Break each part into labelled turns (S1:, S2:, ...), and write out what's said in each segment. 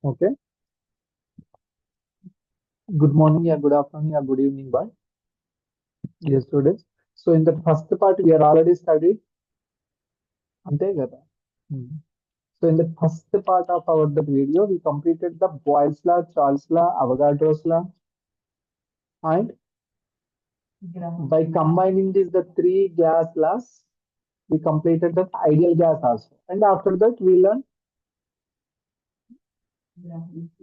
S1: Okay. Good morning, yeah, good afternoon, yeah, good evening, bye. Yes, students. So in the first part, we are already studied. Ante kada. Hmm. So in the first part of our the video, we completed the Boyle's law, Charles law, Avogadro's law, and by combining these the three gas laws, we completed the ideal gas also. And after that, we learned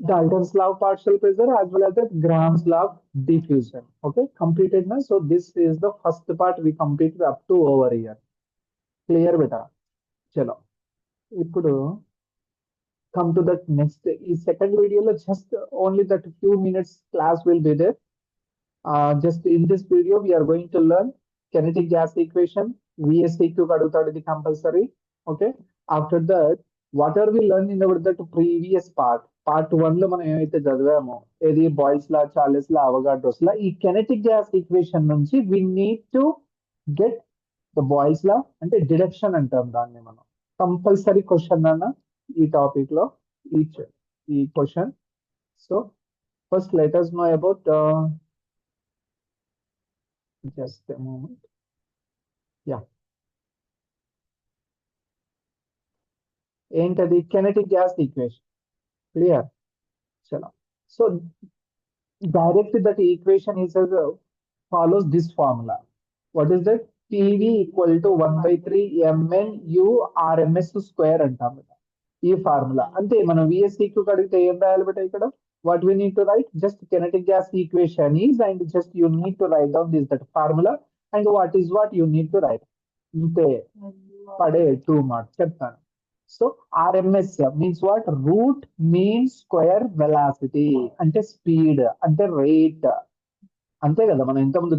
S1: Dalton's law of partial pressure as well as the Graham's law of diffusion. Okay, completed now. So this is the first part we completed up to over here. Clear, beta. చలో ఇప్పుడు come to that next ఈ second video లో just only that few minutes class will be there. Just in this video we are going to learn kinetic gas equation. VSEQ కి అడుగుతాడు ఇది compulsory. Okay, after that what are we learn in our that previous part 1 లో మనం ఏమైతే చదివామో ఏది Boyle's law, Charles law, Avogadro's law, ఈ kinetic gas equation నుంచి we need to get the Boyle's law అంటే డిడక్షన్ అంటాం దాన్ని మనం. కంపల్సరీ క్వశ్చన్ అన్న ఈ టాపిక్ లో ఈ question. So first let us know about just a moment. Yeah. ఏంటది కెనెటిక్ గ్యాస్ ఈక్వేషన్. క్లియర్. చలో. So direct that equation is as follows this formula. What is that? PV equal to 1 by 3 mn u RMS square అంటాం కదా ఈ formula. అంతే మనం VSEQ అడిగితే ఏం రాయాలి బట్ ఇక్కడ what we need to write just kinetic gas equation is and just you need to write down this that formula and what is what you need to write. అంతే పడే 2 marks చెప్తాను. So RMS means what? Route mean square velocity అంటే speed అంటే rate. అంతే కదా, మనం ఇంతకుముందు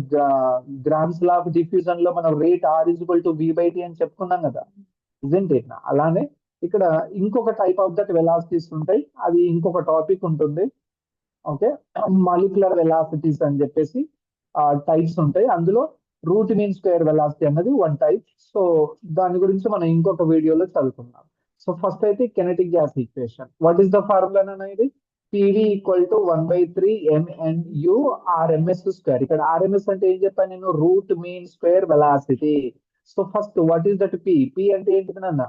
S1: grams law of diffusion లో మనం rate R equal to V by T అని చెప్పుకున్నాం కదా, ఇజెంట్ ఇట్. అలానే ఇక్కడ ఇంకొక టైప్ ఆఫ్ దట్ వెలాసిటీస్ ఉంటాయి, అది ఇంకొక టాపిక్ ఉంటుంది. ఓకే, మాలిక్యులర్ వెలాసిటీస్ అని చెప్పేసి టైప్స్ ఉంటాయి. అందులో రూట్ మీన్ స్క్వేర్ వెలాసిటీ అన్నది వన్ టైప్. సో దాని గురించి మనం ఇంకొక వీడియోలో చదువుకుందాం. సో ఫస్ట్ అయితే kinetic gas equation. What is the formula అనేది? PV equal to 1 by 3 mnu RMS square. ఇక్కడ ఆర్ఎంఎస్ అంటే ఏం చెప్పాను నేను? Root mean square velocity. So first what is that P? P అంటే ఏంటిది నాన్న?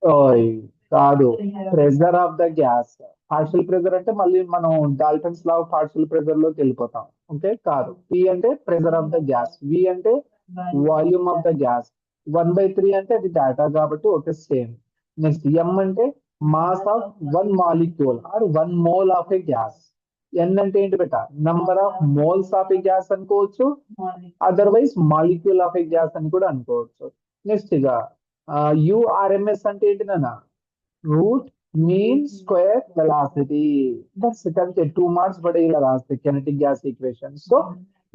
S1: ఓయ్ కాదు, pressure of the gas. Partial pressure అంటే మళ్ళీ మనం డాల్టన్స్ లా పార్షియల్ ప్రెజర్ లోకి వెళ్ళిపోతాం. ఓకే, కాదు. పి అంటే ప్రెజర్ ఆఫ్ ద గ్యాస్, వి అంటే వాల్యూమ్ ఆఫ్ ద గ్యాస్, 1/3 అంటే అది డేటా కాబట్టి ఓకే సేమ్. నెక్స్ట్ ఎం అంటే mass of one molecule or 1 mole of a gas. N అంటే ఏంటి బెట? Number of moles of a gas అనుకోవచ్చు, otherwise molecule of a gas అని కూడా అనుకోవచ్చు. నెక్స్ట్ ఇక యుఆర్ఎంఎస్ అంటే ఏంటి నాన్న? Root mean square velocity. That's it. అంతే, 2 మార్క్స్ పడే ఇలా రాస్తే kinetic gas equation. So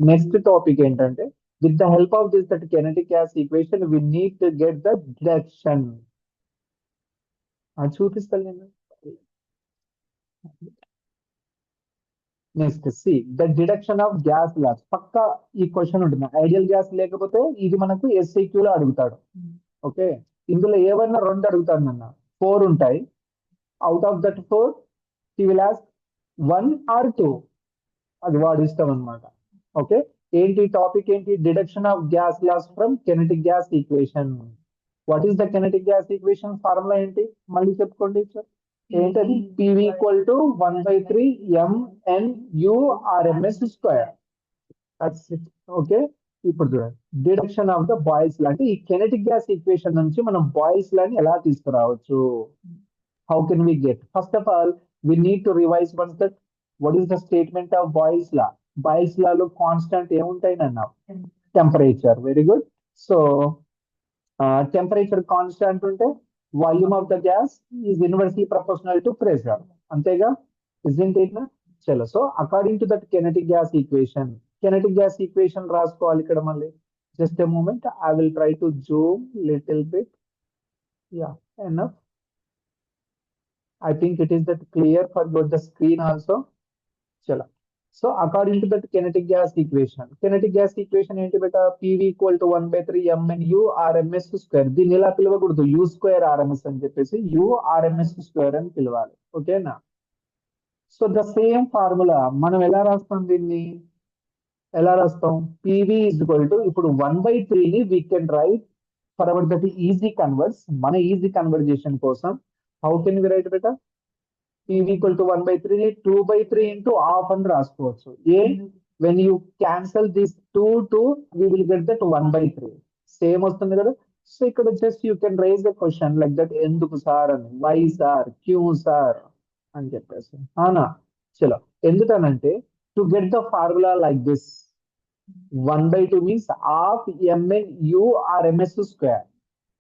S1: next topic ఏంటంటే with the help of this that kinetic gas equation we need to get the deduction. చూపిస్తాను నేను. Next see the deduction of gas laws. పక్కా ఈ question ఉంటుంది. ఐడియల్ గ్యాస్ లేకపోతే ఇది మనకు ఎస్ఐక్యూ లో అడుగుతాడు. ఓకే, ఇందులో ఏవన్నా 2 అడుగుతాడు నన్న, 4 ఉంటాయి. Out of that 4 he will ask 1 or 2. అది వాడి ఇష్టం అనమాట. ఓకే, ఏంటి టాపిక్ ఏంటి? Deduction of gas laws from kinetic gas equation. What is the kinetic gas equation formula ఏంటి? మళ్ళీ చెప్పుకోండి సార్. ఏంటది? PV equal to 1 by 3 mnu RMS square. Okay, ఇప్పుడు చూడండి deduction of the Boyle's law అంటే ఈ కెనెటిక్ గ్యాస్ ఈక్వేషన్ నుంచి మనం బాయిల్స్ లాని ఎలా తీసుకురావచ్చు? How can we get? First of all, we need to revise once that what is the statement of Boyle's law. Boyle's law లో constant ఏముంటాయి అన్నా? Temperature. Very good. So temperature constant ఉంటే volume of the gas is inversely proportional to pressure. అంతేగా, isn't it? చలో. So according to that kinetic gas equation, kinetic gas equation రాసుకోవాలి ఇక్కడ మళ్ళీ. Just a moment, I will try to zoom little bit. Yeah, enough. I think it is that clear for both the screen also. Chala. So according to that kinetic gas equation ఏంటి బెట, PV equal to 1/3 MNU RMS square. దీన్ని ఇలా పిలవకూడదు you square RMS అని చెప్పేసి, you RMS square అని పిలవాలి. ఓకేనా? So the same formula మనం ఎలా రాస్తాం దీన్ని, ఎలా రాస్తాం? పివి ఇస్ ఈక్వల్ టు, ఇప్పుడు 1/3ని we can write for our that easy converts, మన ఈజీ కన్వర్జేషన్ కోసం హౌ కెన్ వి రైట్ బెట, PV equal to 1/3 2/3 into half అని రాసుకోవచ్చు. A when you cancel this two we will get that 1/3 same వస్తుంది కదా. So ఇక్కడ just you can raise the question like that, ఎందుకు sir అని, why sir, Q sir అని చెప్పేసి. అవునా? చలో, ఎందుకనంటే to get the formula like this, 1/2 means half MN U RMS square.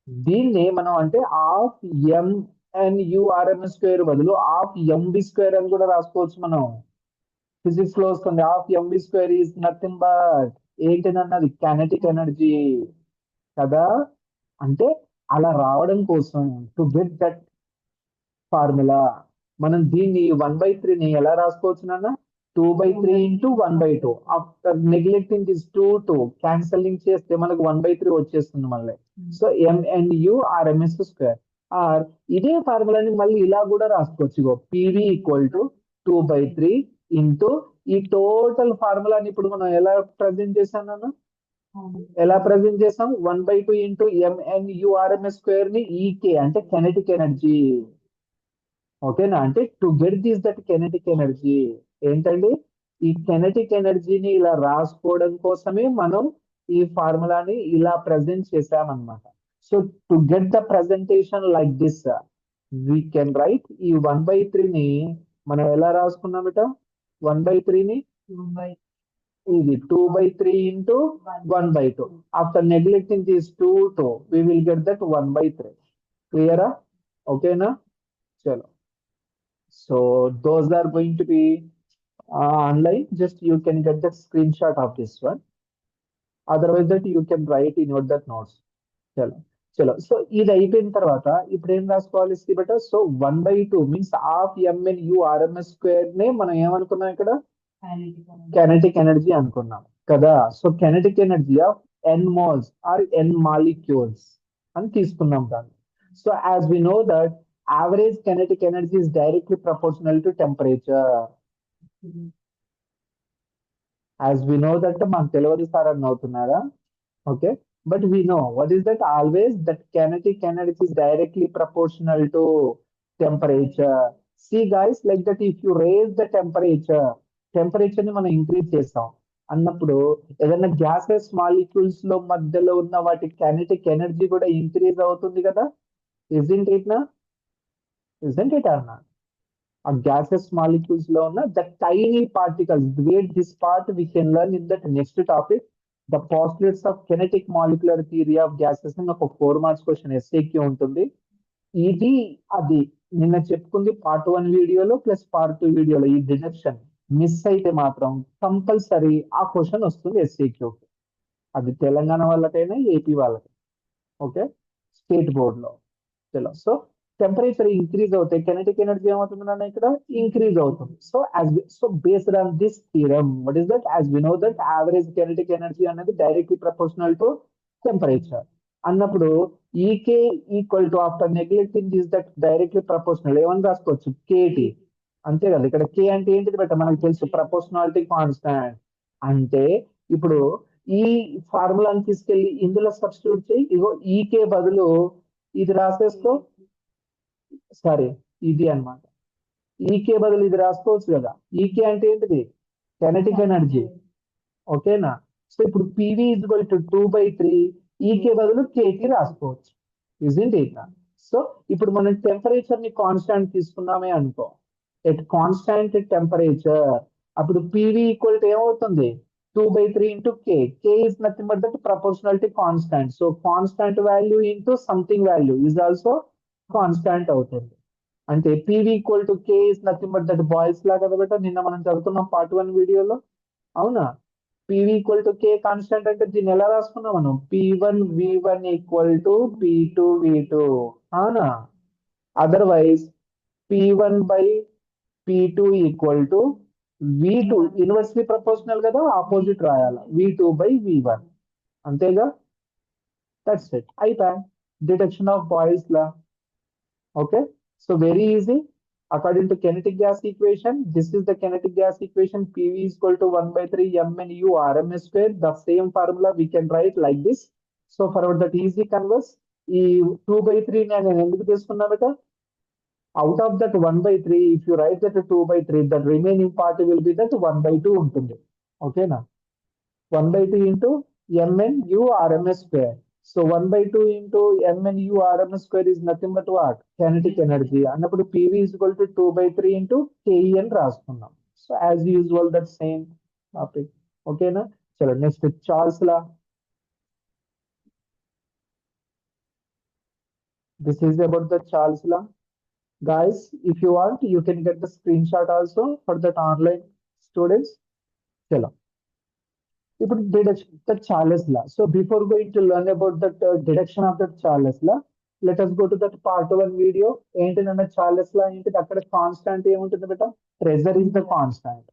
S1: దీన్ని మనం అంటే హాఫ్ ఎంఎన్యుఆర్ఎంఎస్ స్క్వేర్ బదులు హాఫ్ ఎంబి స్క్వేర్ అని కూడా రాసుకోవచ్చు మనం. ఫిజిక్స్ లో వస్తుంది, half MV square is nothing but ఏంటిదన్నది కైనెటిక్ ఎనర్జీ కదా. అంటే అలా రావడం కోసం, టు గెట్ దట్ ఫార్ములా, మనం దీన్ని 1/3ని ఎలా రాసుకోవచ్చు నాన్న, 2/3 into 1/2. After neglecting this two cancelling చేస్తే మనకు 1/3 వచ్చేస్తుంది మళ్ళీ. So MNU RMS square. Or ఇదే ఫార్ములాని మళ్ళీ ఇలా కూడా రాసుకోవచ్చు, ఇగో పివి ఈక్వల్ టు 2/3 ఇంటూ ఈ టోటల్ ఫార్ములాని ఇప్పుడు మనం ఎలా ప్రజెంట్ చేసాం నాన్న, ఎలా ప్రజెంట్ చేసాం, 1/2 ఇంటూ ఎంఎన్యుఆర్ఎంఎస్ స్క్వేర్ ని ఈకే అంటే కెనెటిక్ ఎనర్జీ. ఓకేనా? అంటే to get this that kinetic energy ఏంటండి, ఈ కెనెటిక్ ఎనర్జీని ఇలా రాసుకోవడం కోసమే మనం ఈ ఫార్ములాని ఇలా ప్రజెంట్ చేసామన్నమాట. So to get the presentation like this, we can write ఈ 1/3ని మనం ఎలా రాసుకున్నామట, 1/3ని ఇది 2/3 into 1/2. After neglecting this two we will get that 1/3. క్లియరా? ఓకేనా? చలో. So those are going to be online. Just you can get the screenshot of this one. Otherwise, that you can write in your that notes. చలో చలో. So ఇది అయిపోయిన తర్వాత ఇప్పుడు ఏం రాసుకోవాలి బెట, so 1/2 means half MN U RMS square నే మనం ఏమనుకున్నాం ఇక్కడ, కెనెటిక్ ఎనర్జీ అనుకున్నాం కదా. So kinetic energy of N moles or N molecules అని తీసుకున్నాం దాన్ని. So as we know that average kinetic energy is directly proportional to temperature. As we know that మనకు తెలియదు సార్ అని అవుతున్నారా? Okay, but we know what is that, always that kinetic energy is directly proportional to temperature. See guys, like that if you raise the temperature ని మనం increase చేస్తాం అన్నప్పుడు ఏదైనా gases molecules లో మధ్యలో ఉన్న వాటి kinetic ఎనర్జీ కూడా ఇంక్రీజ్ అవుతుంది కదా. isn't it na? Isn't it or not? A gaseous molecules లో ఉన్న the tiny particles. Wait, this part we can learn in that next topic. The postulates of kinetic molecular theory of gases అని ఒక 4 marks question SAQ ఉంటుంది. ఇది అది నిన్న చెప్పుకుంది part 1 వీడియోలో plus part 2 వీడియోలో. ఈ డిడక్షన్ మిస్ అయితే మాత్రం కంపల్సరీ ఆ క్వశ్చన్ వస్తుంది ఎస్ఏక్యూ. అది తెలంగాణ వాళ్ళకైనా ఏపీ వాళ్ళకి. ఓకే, స్టేట్ బోర్డ్ లో. చలో, సో టెంపరేచర్ ఇంక్రీజ్ అవుతాయి, కెనెటిక్ ఎనర్జీ ఏమవుతుంది నాన్న ఇక్కడ, ఇంక్రీజ్ అవుతుంది. So based on this theorem, what is that, as we know that average kinetic energy అనేది డైరెక్ట్లీ ప్రపోర్షనల్ టు టెంపరేచర్ అన్నప్పుడు EK equal to, after neglecting this that directly proportional ఏమని రాసుకోవచ్చు, కేటి. అంతే కదా. ఇక్కడ కే అంటే ఏంటిది బెట్ట మనకు తెలుసు, ప్రపోర్షనాలిటీ కాన్స్టాంట్. అంటే ఇప్పుడు ఈ ఫార్ములాని తీసుకెళ్లి ఇందులో సబ్స్టిట్యూట్ చేయి, ఇగో ఈకే బదులు ఇది రాసేసుకో. సారీ, ఇది అన్నమాట. ఈకే బదులు ఇది రాసుకోవచ్చు కదా. ఈకే అంటే ఏంటిది, కెనెటిక్ ఎనర్జీ. ఓకేనా? సో ఇప్పుడు పివి ఈక్వల్ టు 2/3, ఈకే బదులు కేకి రాసుకోవచ్చు. Isn't it? సో ఇప్పుడు మనం టెంపరేచర్ ని కాన్స్టాంట్ తీసుకున్నామే అనుకో, ఎట్ కాన్స్టాంట్ టెంపరేచర్ అప్పుడు పివి ఈక్వల్ టు ఏమవుతుంది, 2/3 into K. K is nothing but that proportionality constant. So constant value into something value is also constant అవుతుంది. అంటే PV equal to K is nothing but that boils లా కదా బెట, నిన్న మనం చదువుతున్నాం part 1 వీడియోలో. అవునా? PV equal to K constant అంటే దీన్ని ఎలా రాసుకున్నాం మనం, P1V1 ఈక్వల్ టు P2V2. అవునా? Otherwise P1/P2 equal to V2 inversely proportional కదా, ఆపోజిట్ రాయాలి, V2/V1. అంతేగా, దట్స్ ఇట్, అయిపోయా. Detection of boils law. Okay, so very easy. According to kinetic gas equation, this is the kinetic gas equation. PV is equal to 1 by 3 mnu RMS square. The same formula we can write like this. So for that easy converse, ఈ 2 by 3 నేను ఎందుకు తీసుకున్నా బేటా? Out of that 1 by 3, if you write that 2 by 3, the remaining part will be that 1 by 2 ఉంటుంది. ఓకేనా? 1 by 2 into mnu RMS square. So 1 by 2 into mnu RMS square is nothing but what? Kinetic energy. అన్నప్పుడు PV is equal to 2 by 3 into KE అని రాసుకున్నాం. So as usual, that same topic. ఓకేనా? చలో next Charles law. This is about the Charles law. Guys, if you want, you can get the screenshot also for that online students. చలో ఇప్పుడు deduction the Charles law. So before going to learn about the deduction of the Charles law, let us go to that part 1 video. ఏంటిదన్న Charles law ఏంటిది? అక్కడ constant ఏముంటుంది బేట? Pressure is the constant.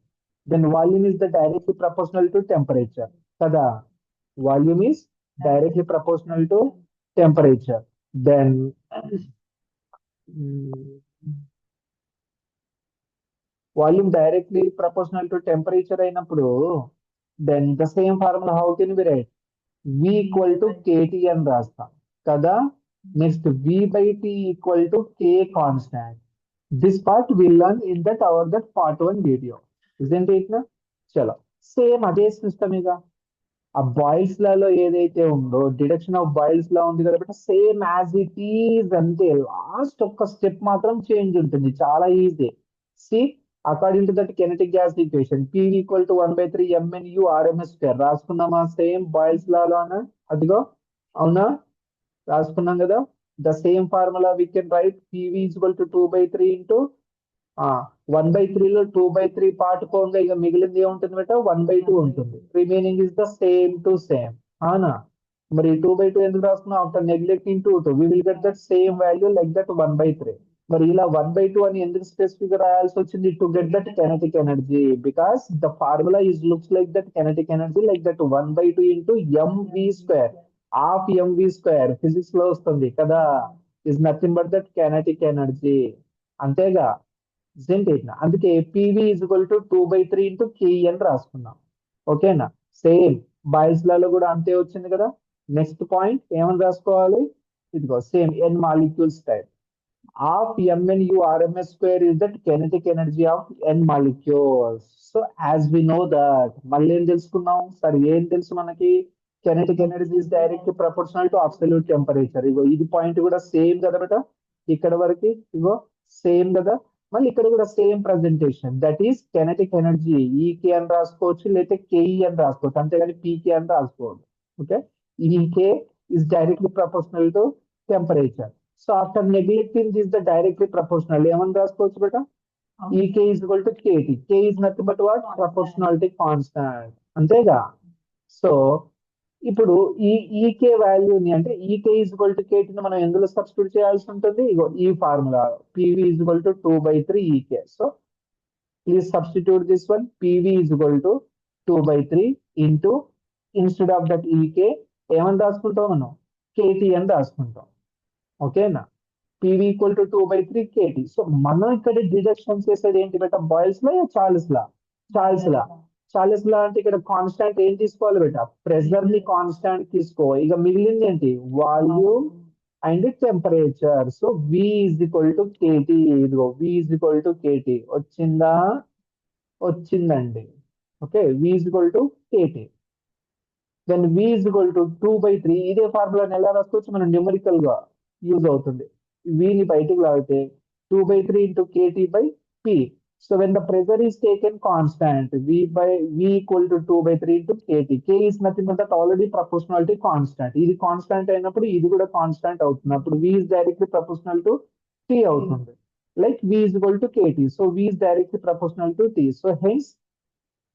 S1: Then volume is the directly proportional to temperature. కదా, volume is directly proportional to temperature. Then volume directly proportional to temperature అయినప్పుడు, then the same formula how can be write? V equal to KT అని రాస్తాం కదా. Next V/T equal to K constant. This part will learn in that our that part 1 video. Isn't it నా? చలో same అదే system ఇక ఆ boils లలో ఏదైతే ఉందో, డిడక్షన్ ఆఫ్ బాయిల్స్ లా ఉంది కాబట్టి సేమ్ యాజ్ ఇట్ ఈజ్ అంతే. లాస్ట్ ఒక్క స్టెప్ మాత్రం చేంజ్ ఉంటుంది, చాలా easy. See, according to that kinetic gas equation, PV equal to 1 by 3 mnu RMS square రాసుకున్నామా? సేమ్ బాయిల్స్ లాలోనా? అదిగో, అవునా? రాసుకున్నాం కదా. The same formula we can write PV equal to 2 by 3 into 1/3 లో 2/3 పార్ట్ పోగా ఇక మిగిలింది ఏముంటుంది బేట? 1/2 ఉంటుంది. Remaining is the same to same. అవునా? మరి 2/2 ఎందుకు రాసుకున్నాం? After neglecting 2 we will get that same value like that 1/3. మరి ఇలా 1/2 అని ఎందుకు స్పెసిఫిక్ గా రాయాల్సి వచ్చింది? To get that kinetic energy, because the formula is looks like that kinetic energy like that 1/2 into MV square. Half MV square physics లో వస్తుంది కదా, is nothing but that kinetic energy. అంతేగా, అందుకే PV is equal to 2/3 into K అని రాసుకున్నాం. ఓకేనా? Same boils లలో కూడా అంతే వచ్చింది కదా. నెక్స్ట్ పాయింట్ ఏమని రాసుకోవాలి? ఇదిగో same N molecules type. Half mnu RMS square is that kinetic energy of n molecules. So as we know that, మళ్ళీ ఏం తెలుసుకున్నాం? సరే ఏం తెలుసు మనకి? Kinetic energy is direct proportional to absolute temperature. ఇగో ఇది పాయింట్ కూడా సేమ్ కదా బేట, ఇక్కడ వరకు ఇగో సేమ్ కదా. మళ్ళీ ఇక్కడ కూడా same presentation, that is kinetic energy EK అని రాసుకోవచ్చు, లేకపోతే కేఈ అని రాసుకోవచ్చు, అంతేగాని పీకే అని రాసుకోవచ్చు. Okay, EK is directly proportional to temperature. So after neglecting this the directly proportional ఏమని రాసుకోవచ్చు బేట? EK is equal to KT. K is nothing but what? Proportionality constant. అంతేగా. సో ఇప్పుడు ఈ ఈకే వాల్యూని, అంటే ఈకే ఈజ్ ఈక్వల్ టు కేటీని మనం ఎందులో సబ్స్టిట్యూట్ చేయాల్సి ఉంటుంది? ఇగో ఈ formula, PV is equal to 2/3 EK. So please substitute this one. PV is equal to 2/3 into, instead of that ఈకే ఏమని రాసుకుంటాం మనం? కేటీ అని రాసుకుంటాం. ఓకేనా? PV equal to 2/3 KT. So మనం ఇక్కడ డిడక్షన్ చేసేది ఏంటి బేట? బాయిల్స్ లా, చార్ల్స్ లా? చార్ల్స్ లా. చార్ల్స్ లా అంటే ఇక్కడ కాన్స్టాంట్ ఏం తీసుకోవాలి బేట? ప్రెషర్ ని కాన్స్టాంట్ తీసుకో. ఇక మిగిలింది ఏంటి? Volume and temperature. So V is equal to KT. ఇదిగో V is equal to KT. వచ్చిందా? వచ్చిందండి. Okay, V is equal to KT. Then V is equal to 2/3. ఇదే ఫార్ములాని ఎలా రాసుకోవచ్చు? మనం న్యూమరికల్ గా యూజ్ అవుతుంది. వీని బయటికి లాగితే 2/3 into KT/P. So when the pressure is taken constant, V equal to 2/3 into KT. K is nothing but that already proportionality constant. ఇది కాన్స్టాంట్ అయినప్పుడు ఇది కూడా కాన్స్టాంట్ అవుతుంది. అప్పుడు V is directly proportional to T అవుతుంది. Like V is equal to KT. So V is directly proportional to T. So hence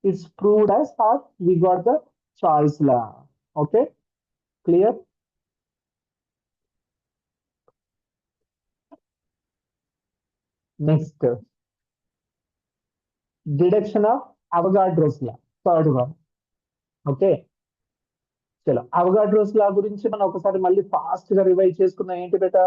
S1: it's proved as or we got the Charles law. Okay, clear? Next, deduction of Avogadro's law, third one. Okay, చలో Avogadro's లా గురించి మనం ఒకసారి మళ్ళీ fast గా revise చేసుకున్నాం. ఏంటి బేట,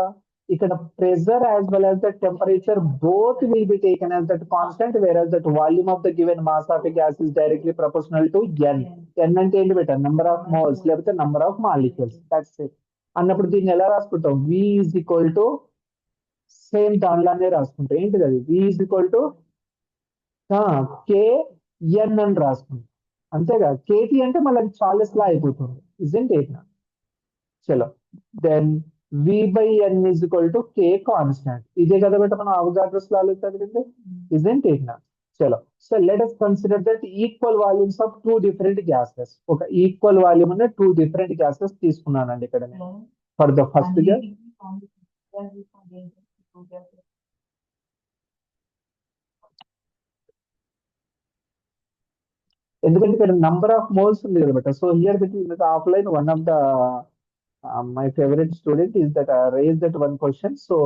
S1: ఇక్కడ pressure as well as the temperature both will be taken as that constant, where as that volume of the given mass of a gas is directly proportional to N. N అంటే ఏంటి బేట, number of moles లేకపోతే number of molecules. That's it. అన్నప్పుడు దీన్ని ఎలా రాసుకుంటాం, V is equal to same దానిలానే రాసుకుంటాం. ఏంటిది అది, V is equal to K N అని రాసుకుంటాం. అంతేగా, కేటీ అంటే మళ్ళీ చార్లెస్ లా అయిపోతుంది. Isn't it. చలో then V by N is equal to K constant. ఇదే కదా బేట మనం అవగాడ్రోస్ లాలో చదివింది. Isn't it. చలో, so let us consider that equal volumes of two different gases. ఒక ఈక్వల్ వాల్యూమ్ ఉన్న టూ డిఫరెంట్ గ్యాసెస్ తీసుకున్నానండి ఇక్కడ నేను. ఫర్ ద ఫస్ట్ గ్యాస్, ఎందుకంటే ఇక్కడ నంబర్ ఆఫ్ మోల్స్ ఉంది కదా బేట. So here that offline one of the my favorite student is that raised that one question. So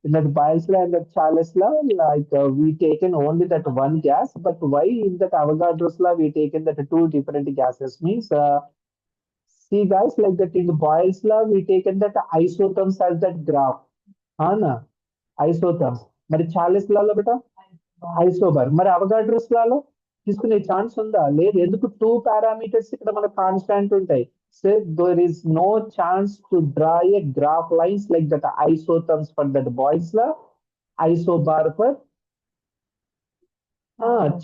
S1: in that Boyle's law and that Charles law, like we taken only that one gas, but why in that Avogadro's law we taken that two different gases? Means see guys, like that in Boyle's law we taken that isotherms as that graph. Hana isotherms. మరి Charles లాలో బేట ఐసోబర్. మరి Avogadro's లాలో తీసుకునే chance ఉందా, లేదు. ఎందుకు, two parameters ఇక్కడ మన constant ఉంటాయి. So there is no chance to draw a graph lines like that isotherms for that Boyle's law, isobar for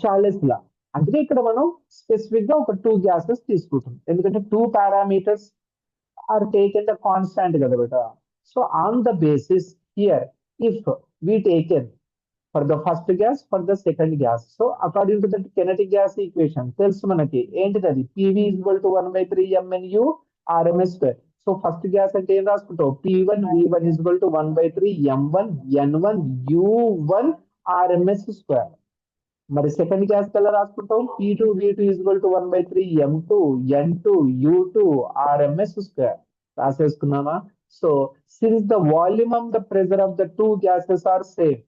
S1: Charles law. అందుకే ఇక్కడ మనం స్పెసిఫిక్ గా ఒక టూ గ్యాసెస్ తీసుకుంటాం, ఎందుకంటే two parameters are taken the constant కదా బేట. So on the basis here if we taken for the first gas, for the second gas. So according to the kinetic gas equation, తెలుసు మనకి ఏంటిది అది, PV is equal to 1 by 3 MNU RMS square. So first gas అంటే ఏం రాసుకుంటావు, P1 V1 is equal to 1 by 3 M1 N1 U1 RMS square. మరి second gas కల్లా రాసుకుంటాం, P2 V2 is equal to 1 by 3 M2 N2 U2 RMS square. రాసేసుకున్నామా. So since the volume of the pressure of the two gases are same.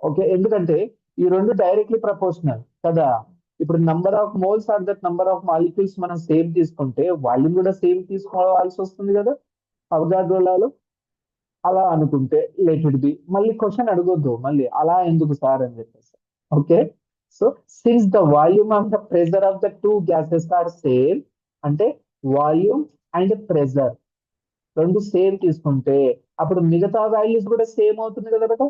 S1: Okay, ఎందుకంటే ఈ రెండు directly proportional కదా. ఇప్పుడు number of moles or that number of molecules మనం same తీసుకుంటే volume కూడా same తీసుకోవాల్సి వస్తుంది కదా అవగాడ్రో లాలో. అలా అనుకుంటే లెట్ ఇట్ బి. మళ్ళీ క్వశ్చన్ అడగొద్దు మళ్ళీ అలా ఎందుకు సార్ అని చెప్పేసి. Okay, so since the volume of the pressure of the two gases are same, అంటే వాల్యూమ్ అండ్ ప్రెజర్ రెండు సేమ్ తీసుకుంటే అప్పుడు మిగతా వాల్యూస్ కూడా సేమ్ అవుతుంది కదా బేట.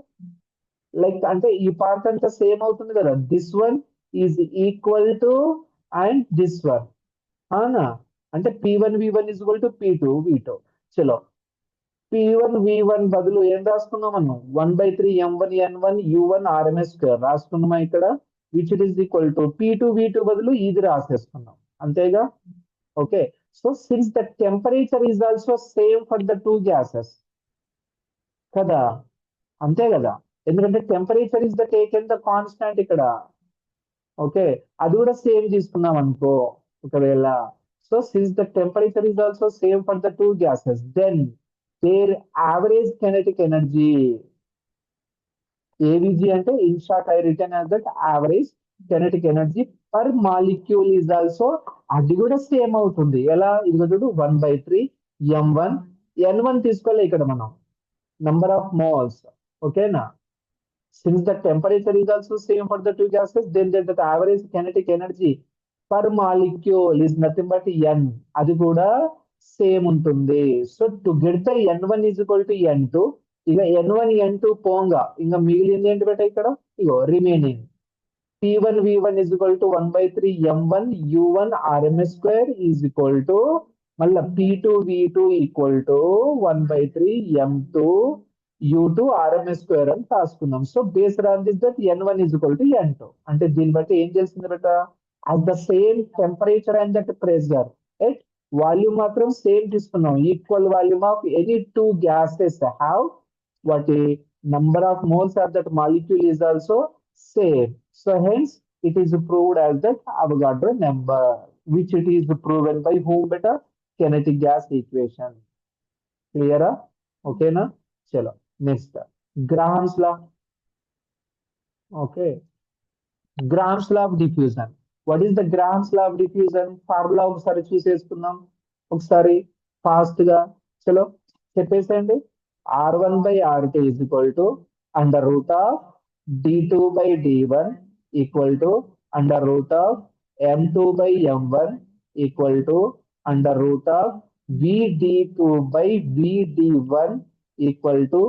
S1: లైక్ అంటే ఈ పార్ట్ అంతా సేమ్ అవుతుంది కదా. This one is equal to and this one, అవునా. అంటే P1 V1 is equal to P2 V2. చలో P1 V1 బదులు ఏం రాసుకున్నాం మనం, 1 by 3 M1 N1 U1 RMS square రాసుకున్నామా ఇక్కడ, which it is equal to P2 V2 బదులు ఇది రాసేసుకున్నాం, అంతేగా. Okay, so since the temperature is also same for the two gases కదా, అంతే కదా. ఎందుకంటే temperature is the taken the constant ఇక్కడ. ఓకే, అది కూడా సేమ్ తీసుకున్నాం అనుకో ఒకవేళ. So since the temperature is also same for the two gases, then there average kinetic energy, AVG అంటే in short I return as that average kinetic energy per molecule is also, అది కూడా same అవుతుంది. ఎలా, ఇది చూడు 1 by 3 M1 N1 తీసుకోలే ఇక్కడ మనం, నంబర్ ఆఫ్ మోల్స్. ఓకేనా, since the temperature is also same for the two gases, then the average kinetic energy per molecule is nothing but n, అది కూడా సేమ్ ఉంటుంది. So to get the N1 is equal to N2, ఇక N1 N2 పోంగా ఇంకా మిగిలింది ఏంటి బేట ఇక్కడ, ఇగో remaining P1 V1 is equal to 1 by 3 M1 U1 RMS square is equal to మళ్ళీ P2 V2 equal to 1 by 3 M2 U2 RMS square అని రాసుకున్నాం. So based on this that N1 is equal to N2. అంటే దీన్ని బట్టి ఏం చేస్తుంది బేట, at the same temperature and that pressure right, volume మాత్రం సేమ్ తీసుకున్నాం. Equal volume of any two gases have వాటి number of moles of that molecule is also same. So hence it is proved as that Avogadro number, which it is proven by whom beta, kinetic gas equation. Clear? Okay na? Chalo next Graham's law. Okay, grams law of diffusion. What is the grams law of diffusion formula ఒకసారి చూసేసుకుందాం ఒకసారి fast గా. చలో చెప్పేసేయండి. R1/R2 is equal to under root of D2/D1 equal to under root of M2/M1 equal to under root of VD2/VD1 equal to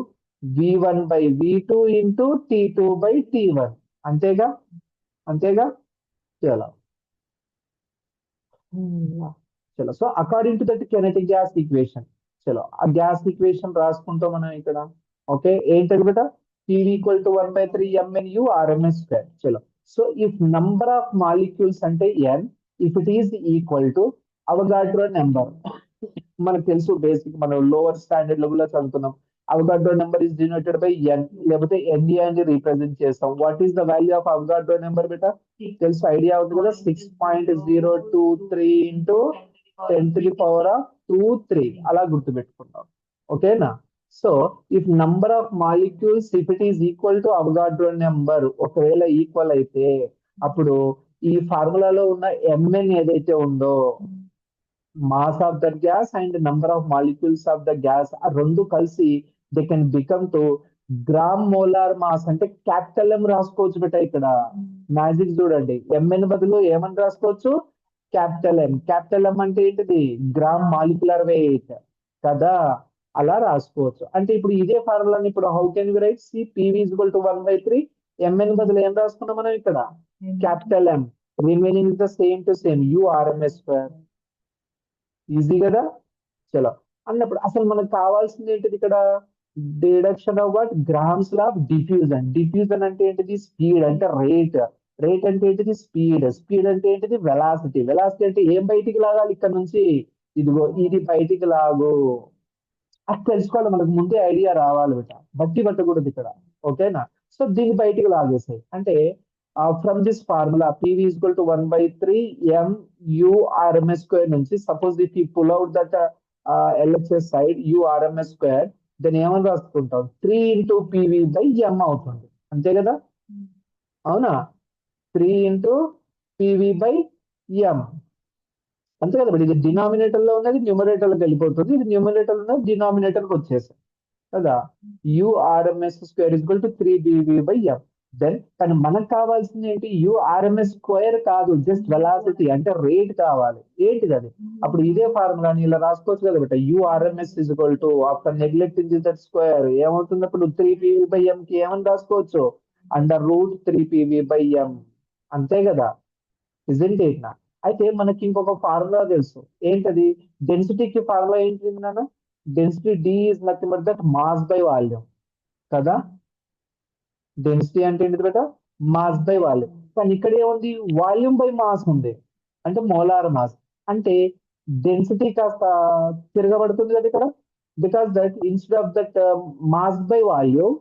S1: V1/V2 into T2/T1. అంతేగా అంతేగా. చలో చలో so according to that kinetic gas equation, చలో ఆ gas equation రాసుకుంటాం మనం ఇక్కడ. Okay ఏంటది బేట, PV equal to 1/3 MnU RMS². చలో so if number of molecules అంటే n, if it is equal to Avogadro number. మనకు తెలుసు బేసిక్, మనం లోవర్ స్టాండర్డ్ లో కూడా చదువుతున్నాం. Avogadro number is denoted by n, లేకపోతే ఎన్ఏ అని రిప్రజెంట్ చేస్తాం. What is the value of Avogadro number బేటా, తెలుసు ఐడియా ఉంది కదా, 6.023 ఇంటూ 10⁻²3 అలా గుర్తుపెట్టుకుంటాం. ఓకేనా. So if number of molecules if it is equal to Avogadro number, ఒకవేళ ఈక్వల్ అయితే అప్పుడు ఈ ఫార్ములాలో ఉన్న mn ఏదైతే ఉందో, mass of that gas and number of molecules of the gas, ఆ రెండు కలిసి they can become to gram molar mass. అంటే క్యాపిటల్ ఎం రాసుకోవచ్చు బేట ఇక్కడ. మ్యాజిక్ చూడండి, ఎంఎన్ బదులు ఏమని రాసుకోవచ్చు, క్యాపిటల్ ఎం. క్యాపిటల్ ఎం అంటే ఏంటిది, గ్రామ్ మాలిక్యులర్ వెయిట్ కదా, అలా రాసుకోవచ్చు. అంటే ఇప్పుడు ఇదే ఫార్ములాని ఇప్పుడు how can we write, see PV is equal to 1/3 MN బదులు ఏం రాసుకున్నాం మనం ఇక్కడ, capital M. Remaining the same to same URMS². Easy కదా. చలో అన్నప్పుడు అసలు మనకు కావాల్సింది ఏంటిది ఇక్కడ, deduction of what, Graham's law of diffusion. Diffusion అంటే ఏంటిది, స్పీడ్ అంటే రేట్. రేట్ అంటే ఏంటిది, స్పీడ్. స్పీడ్ అంటే ఏంటిది, వెలాసిటీ. వెలాసిటీ అంటే ఏం బయటికి లాగాలి ఇక్కడ నుంచి, ఇదిగో ఇది బయటికి లాగు. అది తెలుసుకోవాలి మనకు, ముందే ఐడియా రావాలి బట, బట్టి పట్టకూడదు ఇక్కడ. ఓకేనా. సో దీన్ని బయటికి లాగేసాయి అంటే from this formula PV equal to 1/3 MURMS² నుంచి, suppose if you pull out that LHS side URMS², then ఏమని రాసుకుంటాం, 3 ఇంటూ PV/M అవుతుంది. అంతే కదా, అవునా, 3 ఇంటూ PV/M. అంతే కదా, ఇది డినామినేటర్ లో ఉన్నది న్యూమరేటర్ లోకి వెళ్ళిపోతుంది, ఇది న్యూమరేటర్ ఉన్నది డినామినేటర్ కి వచ్చేసాయి కదా. URMS² equal to 3PV/M. Then కానీ మనకు కావాల్సింది ఏంటి, URMS² కాదు, జస్ట్ వెలాసిటీ అంటే రేట్ కావాలి. ఏంటిది అది, అప్పుడు ఇదే ఫార్ములాని ఇలా రాసుకోవచ్చు కదా బేట. URMS is equal to, after neglecting that square ఏమవుతుంది అప్పుడు, 3PV/M కి ఏమని రాసుకోవచ్చు, అండర్ రూట్ 3PV/M. అంతే కదా, ఇజంట్ ఇట్ నా. అయితే మనకి ఇంకొక ఫార్ములా తెలుసు, ఏంటది, డెన్సిటీకి ఫార్ములా ఏంటి నాన్న, density D is nothing but that mass by volume కదా. డెన్సిటీ అంటే ఏంటిది బేట, మాస్ బై వాల్యూమ్. కానీ ఇక్కడ ఏముంది, వాల్యూమ్ బై మాస్ ఉంది, అంటే మోలార్ మాస్. అంటే డెన్సిటీ కాస్త తిరగబడుతుంది కదా ఇక్కడ, because that instead of that mass by volume,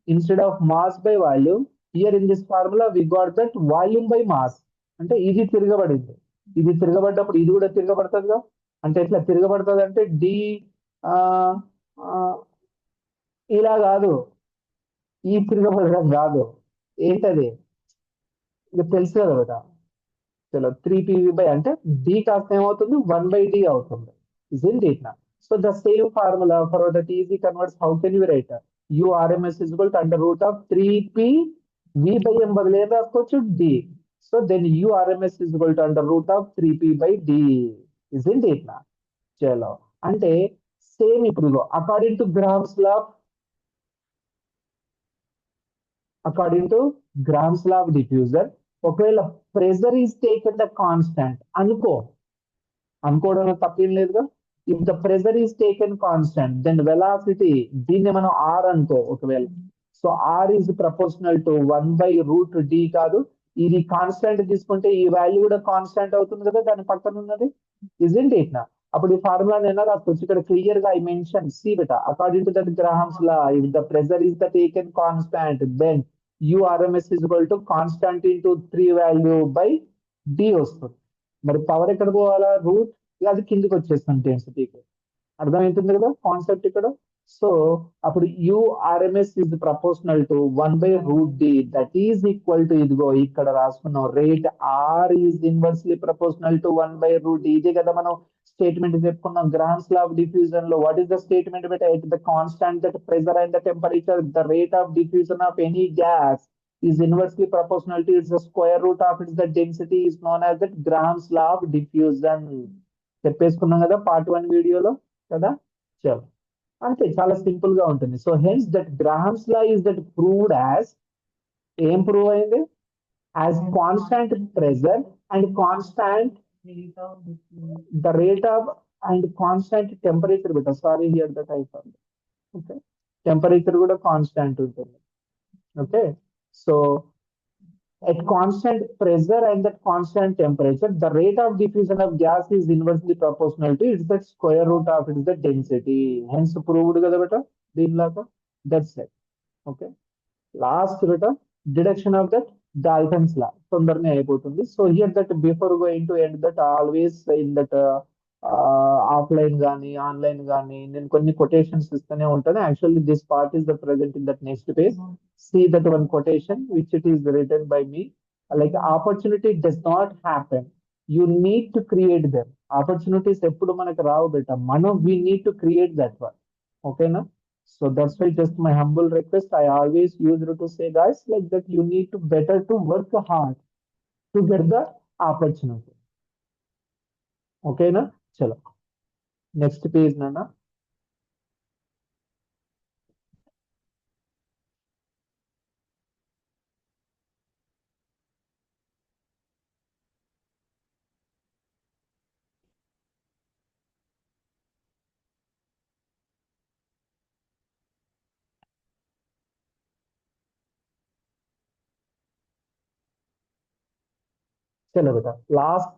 S1: instead of mass by volume, here in this formula we got that volume by mass. అంటే ఇది తిరగబడింది, ఇది తిరగబడ్డప్పుడు ఇది కూడా తిరగబడుతుందిగా. అంటే ఎట్లా తిరగబడుతుంది అంటే డి ఇలా కాదు, ఈ తిరగబడడం కాదు, ఏంటది, ఇది తెలుసు కదా బేటా. చలో 3PV/, అంటే డి కాస్త ఏమవుతుంది, 1/D అవుతుంది. ఇజంట్ ఇట్ నా. So the same formula for that easy converts, how can you write, URMS is equal to under root of 3PV/M బదులు ఏం రాసుకోవచ్చు, D. So then URMS is equal to under root of 3P/D. Isn't it నా. చలో అంటే same ఇప్పుడు according to Graham's law, according to Graham's law of diffusion, ఒకవేళ pressure is taken the constant అనుకో, అనుకోవడంలో తప్పేం లేదుగా. If the pressure is taken constant then velocity, దీన్ని మనం ఆర్ అనుకో ఒకవేళ, so R is proportional to 1/√D కాదు, ఇది కాన్స్టాంట్ తీసుకుంటే ఈ వాల్యూ కూడా కాన్స్టాంట్ అవుతుంది కదా దాని పక్కన ఉన్నది. ఇజంట్ ఇట్ నా. అప్పుడు ఈ ఫార్ములా నేను రాసుకోవచ్చు ఇక్కడ క్లియర్ గా, ఐ మెన్షన్ సి బెట, according to that Graham's law if the pressure is the taken constant then URMS is equal to constant into 3 value by D వస్తుంది. మరి పవర్ ఎక్కడ పోవాలా, రూట్, అది కిందికి వచ్చేస్తుంది డెన్సిటీకి. అర్థమవుతుంది కదా కాన్సెప్ట్ ఇక్కడ. సో అప్పుడు URMS is proportional to 1/√D, that is equal to ఇదిగో ఇక్కడ రాసుకున్నాం, rate R is inversely proportional to 1/√D. ఇదే కదా మనం స్టేట్మెంట్ చెప్పుకున్నాం గ్రామ్స్ లా ఆఫ్ డిఫ్యూజన్ లో. What is the statement but at the constant that pressure and the temperature the rate of diffusion of any gas is inversely proportional to its square root of its the density is known as the Grams law of diffusion. చెప్పేసుకున్నాం కదా part 1 వీడియోలో కదా. చలో అంతే, చాలా simple గా ఉంటుంది. So hence that Graham's law is that proved as, ఏం prove అయింది, as constant pressure and constant the rate of and constant temperature బిట, sorry here that I found. Okay, temperature కూడా కాన్స్టాంట్ ఉంటుంది. Okay, so at constant pressure and at constant temperature, the rate of diffusion of gas is inversely proportional to its the square root of its the density. Hence proved kada beta deenlaga. That's it. Okay. Last beta deduction of that Dalton's law. తొందరనే అయిపోతుంది. So here that before going to end that, always in that offline కానీ online కానీ నేను కొన్ని quotations ఇస్తూనే ఉంటాను. Actually this part is the present in that next page. See that one quotation which it is written by me, like opportunity does not happen, you need to create them. Opportunities eppudu manaku raavu beta, మనం we need to create that one. Okay na? So that's why just my humble request, I always used to say guys like that, you need to better to work hard to get the opportunity. Okay na? Chalo next page nana. Chalo beta, last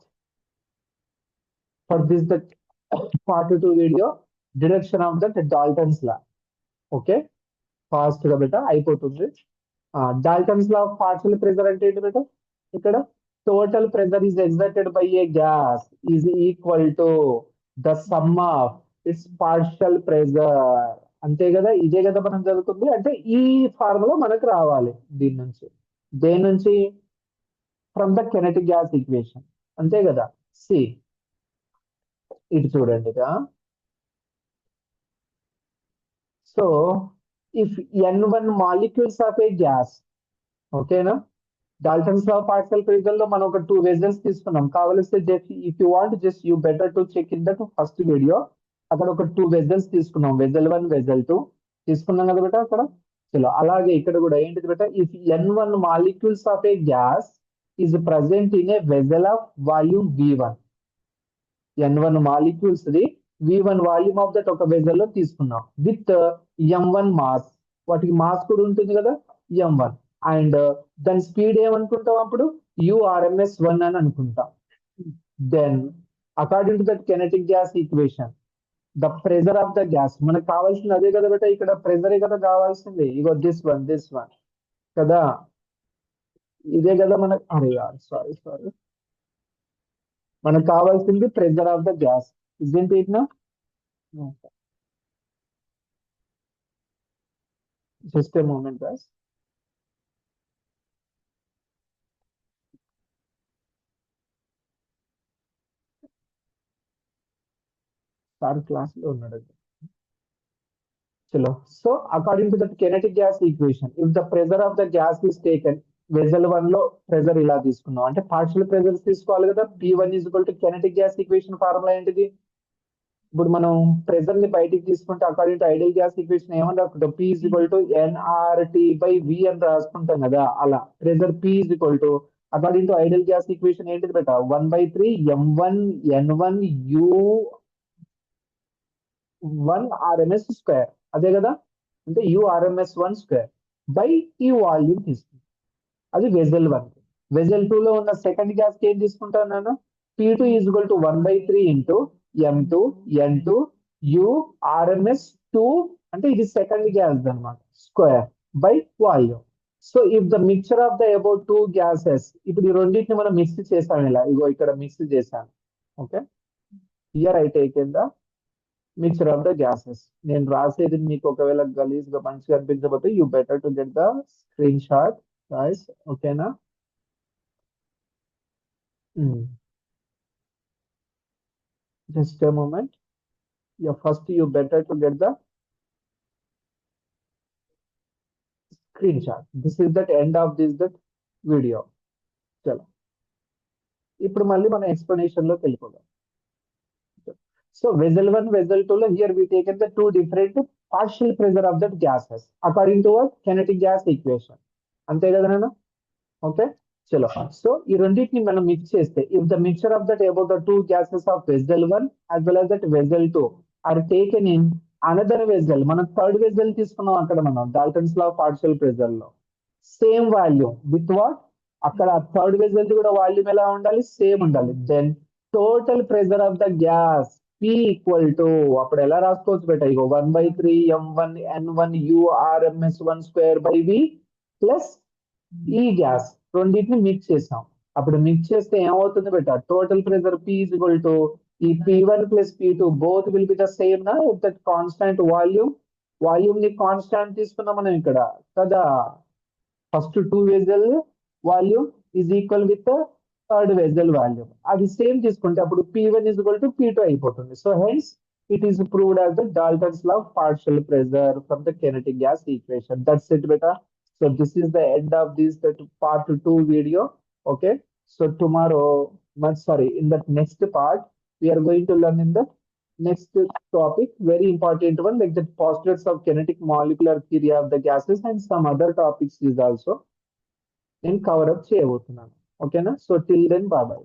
S1: for this the part 2 video, deduction of that Dalton's law. Okay, fast గా బెట అయిపోతుంది. Dalton's law of partial pressure అంటే ఏంటి బెట, ఇక్కడ total pressure is exerted by A gas is equal to the sum of it's partial pressure. అంతే కదా, ఇదే కదా మనం చదువుతుంది. అంటే ఈ ఫార్ములా మనకు రావాలి దీని నుంచి, దేని నుంచి, from the kinetic gas equation. అంతే కదా. సి ఇటు చూడండి. So if n1 molecules of a gas, ఓకేనా, డాల్టన్స్ లా పార్షియల్ ప్రెజర్ లో మనం ఒక 2 వెజల్స్ తీసుకున్నాం. కావాల్సి if you want just you better to check in that first video. అక్కడ ఒక 2 వెజల్స్ తీసుకున్నాం, వెజల్ 1 వెజల్ 2 తీసుకున్నాం కదా బెట అక్కడ. చలో అలాగే ఇక్కడ కూడా ఏంటిది బెట, if n1 molecules of a gas is present in a vessel of volume V1, n1 molecules the V1 volume of that ఒక వెజల్ లో తీసుకున్నాం విత్ m1 మాస్. వాటికి మాస్ కూడా ఉంటుంది కదా m1, అండ్ దాని స్పీడ్ ఏమనుకుంటాం అప్పుడు URMS1 అని అనుకుంటాం. Then according to that kinetic gas equation, the pressure of the gas మనకు కావాల్సింది అదే కదా బెట, ఇక్కడ ప్రెజరే కదా కావాల్సింది. ఇగో దిస్ వన్ కదా, ఇదే కదా మనకు. అరే సారీ మనకు కావాల్సింది pressure of the gas. Isn't it now? Okay. Just a moment, guys. Start class lo unnadu. Chalo. So according to the kinetic gas equation, if the pressure of the gas is taken, vessel 1 లో pressure ఇలా తీసుకున్నాం అంటే partial pressures తీసుకోవాలి కదా. P1 is equal to kinetic gas equation formula ఏంటిది, ఇప్పుడు మనం pressure ని బయటికి తీసుకుంటే according to ideal gas equation ఏమని రాసుకుంటాం, P is equal to nRT/V అని రాసుకుంటాం కదా. అలా pressure P is equal to according to ideal gas equation ఏంటిది బెట, 1/3 m1 n1 U1 RMS square. అదే కదా, అంటే URMS1 స్క్వేర్ బై ఈ వాల్యూమ్ తీసుకుంటాం. అది వెజల్ 1. వెజల్ 2 లో ఉన్న సెకండ్ గ్యాస్ కి ఏం తీసుకుంటాను నేను, P2 is equal to 1/3 into m2 n2 URMS2, అంటే ఇది సెకండ్ గ్యాస్ అన్నమాట, square by volume. So if the mixture of the about 2 gases, ఇప్పుడు ఈ రెండింటిని మనం మిక్స్ చేసాం ఇలా, ఇగో ఇక్కడ మిక్స్ చేశాను. Okay, here I taken the mixture of the gases. నేను రాసేది మీకు ఒకవేళ గలీజ్ గా మంచిగా అనిపించకపోతే you better to get the screenshot guys. ఓకేనా? Just a moment. Yeah, first you better to get the screenshot. This is that end of this that video. చలో ఇప్పుడు మళ్ళీ మన ఎక్స్ప్లెనేషన్ లోకి వెళ్ళిపోదాం. So vessel 1, vessel 2 లో here we taken the two different partial pressure of that gases according to what kinetic gas equation. అంతే కదా నాన్న? ఓకే చలో. సో ఈ రెండింటిని మనం మిక్స్ చేస్తే if the mixture of that about the two gases of vessel 1 as well as that vessel 2 are taken in another vessel, మనం third vessel తీసుకున్నాం అక్కడ మనం డాల్టన్స్ లా పార్షియల్ ప్రెజర్ లో సేమ్ వాల్యూమ్ విత్ వాట్ అక్కడ third vessel కూడా volume ఎలా ఉండాలి? Same ఉండాలి. Then total pressure of the gas P equal to అప్పుడు ఎలా రాసుకోవచ్చు బెట? ఇగో 1/3 m1 n1 URMS1 square by V plus ఈ గ్యాస్ రెండింటిని మిక్స్ చేసాం. అప్పుడు మిక్స్ చేస్తే ఏమవుతుంది బెట? Total pressure P is equal to ఈ P1 plus P2 both will be the same నా దట్ కాన్స్టాంట్ వాల్యూమ్. వాల్యూమ్ ని కాన్స్టాంట్ తీసుకున్నాం మనం ఇక్కడ కదా. First two vessel volume is equal with third vessel volume, అది సేమ్ తీసుకుంటే అప్పుడు P1 is equal to P2 అయిపోతుంది. So hence it is proved as the Dalton's law of partial pressure from the kinetic gas equation. That's it, beta. So this is the end of this that part 2 video. Okay. So tomorrow, sorry, in that next part, we are going to learn in the next topic, very important one, like the postulates of kinetic molecular theory of the gases and some other topics is also in cover up చేయబోతున్నాను. ఓకేనా? So till then bye bye.